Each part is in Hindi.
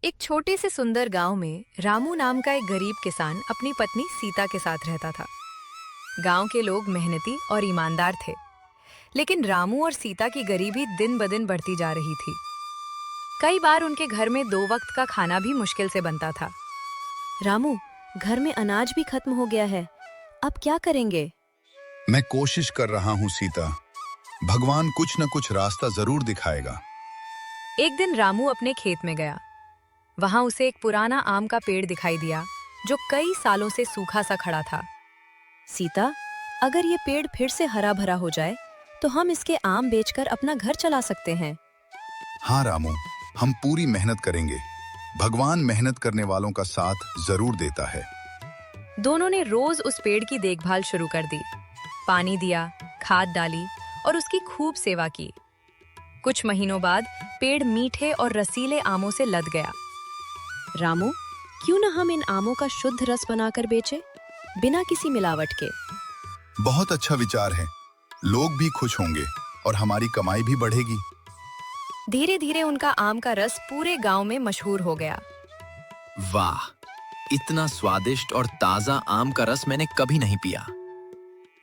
एक छोटे से सुंदर गांव में रामू नाम का एक गरीब किसान अपनी पत्नी सीता के साथ रहता था। गांव के लोग मेहनती और ईमानदार थे, लेकिन रामू और सीता की गरीबी दिन ब दिन बढ़ती जा रही थी। कई बार उनके घर में 2 वक्त का खाना भी मुश्किल से बनता था। रामू, घर में अनाज भी खत्म हो गया है। अब क्या करेंगे? मैं कोशिश कर रहा हूँ सीता। भगवान कुछ न कुछ रास्ता जरूर दिखाएगा। एक दिन रामू अपने खेत में गया। वहां उसे एक पुराना आम का पेड़ दिखाई दिया जो कई सालों से सूखा सा खड़ा था। सीता, अगर ये पेड़ फिर से हरा भरा हो जाए तो हम इसके आम बेचकर अपना घर चला सकते हैं। हाँ रामू, हम पूरी मेहनत करेंगे। भगवान मेहनत करने वालों का साथ जरूर देता है। दोनों ने रोज उस पेड़ की देखभाल शुरू कर दी। पानी दिया, खाद डाली और उसकी खूब सेवा की। कुछ महीनों बाद पेड़ मीठे और रसीले आमों से लद गया। रामू, क्यों न हम इन आमों का शुद्ध रस बनाकर बेचें, बिना किसी मिलावट के। बहुत अच्छा विचार है। लोग भी खुश होंगे और हमारी कमाई भी बढ़ेगी। धीरे धीरे उनका आम का रस पूरे गांव में मशहूर हो गया। वाह, इतना स्वादिष्ट और ताजा आम का रस मैंने कभी नहीं पिया।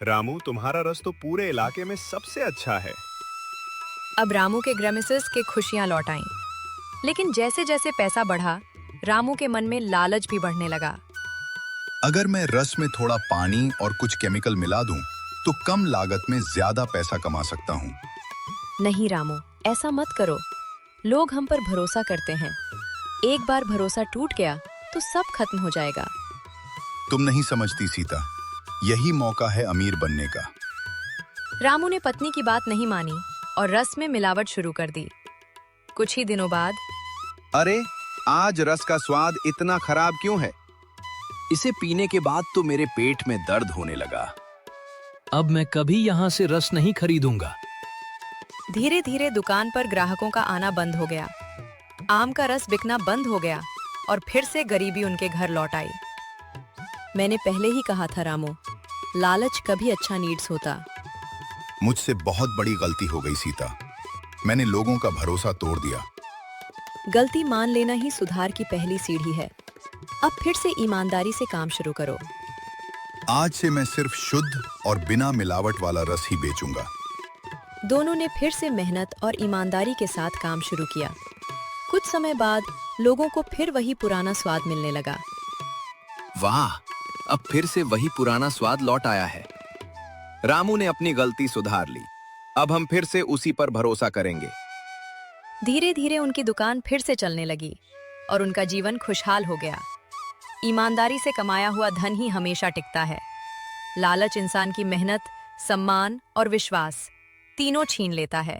रामू, तुम्हारा रस तो पूरे इलाके में सबसे अच्छा है। अब रामू के ग्रेमिसेस के खुशियां लौट आईं। लेकिन जैसे जैसे पैसा बढ़ा, रामू के मन में लालच भी बढ़ने लगा। अगर मैं रस में थोड़ा पानी और कुछ केमिकल मिला दूं, तो कम लागत में ज्यादा पैसा कमा सकता हूँ। नहीं रामू, ऐसा मत करो। लोग हम पर भरोसा करते हैं। एक बार भरोसा टूट गया तो सब खत्म हो जाएगा। तुम नहीं समझती सीता, यही मौका है अमीर बनने का। रामू ने पत्नी की बात नहीं मानी और रस में मिलावट शुरू कर दी। कुछ ही दिनों बाद अरे, आज रस का स्वाद इतना खराब क्यों है? इसे पीने के बाद तो मेरे पेट में दर्द होने लगा। अब मैं कभी यहाँ से रस नहीं खरीदूंगा। धीरे धीरे दुकान पर ग्राहकों का आना बंद हो गया। आम का रस बिकना बंद हो गया और फिर से गरीबी उनके घर लौट आई। मैंने पहले ही कहा था रामू, लालच कभी अच्छा नीड्स होता। मुझसे बहुत बड़ी गलती हो गई सीता। मैंने लोगों का भरोसा तोड़ दिया। गलती मान लेना ही सुधार की पहली सीढ़ी है। अब फिर से ईमानदारी से काम शुरू करो। आज से मैं सिर्फ शुद्ध और बिना मिलावट वाला रस ही बेचूंगा। दोनों ने फिर से मेहनत और ईमानदारी के साथ काम शुरू किया। कुछ समय बाद लोगों को फिर वही पुराना स्वाद मिलने लगा। वाह, अब फिर से वही पुराना स्वाद लौट आया है। रामू ने अपनी गलती सुधार ली। अब हम फिर से उसी पर भरोसा करेंगे। धीरे धीरे उनकी दुकान फिर से चलने लगी और उनका जीवन खुशहाल हो गया। ईमानदारी से कमाया हुआ धन ही हमेशा टिकता है। लालच इंसान की मेहनत, सम्मान और विश्वास तीनों छीन लेता है।